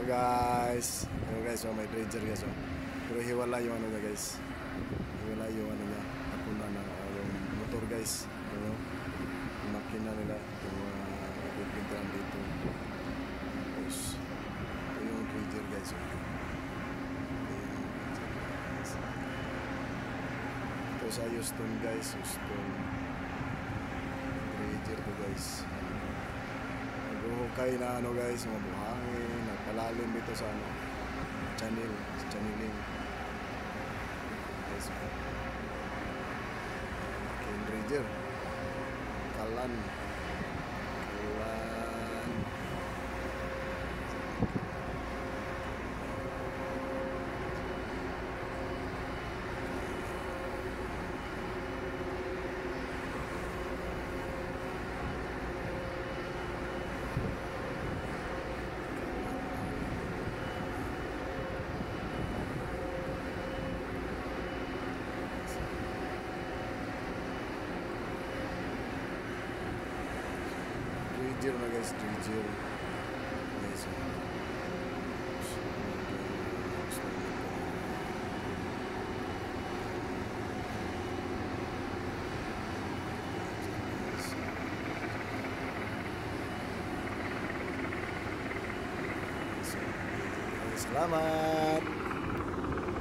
guys. Guys, may Ranger guys. Pero hiwala yung ano niya guys. Hiwala yung ano niya. Napuna na yung motor guys. Yung makina nila. Yung pipintahan dito. Tapos, ito yung Ranger guys. Ito sa Houston guys. Houston. Ranger to guys. Naghuhukay na ano guys. Mga buhangin. Nagpalalim dito sa ano. Channeling. Guys. King Ranger. Kalan. Ranger na guys, Ranger. Guys. Salamat.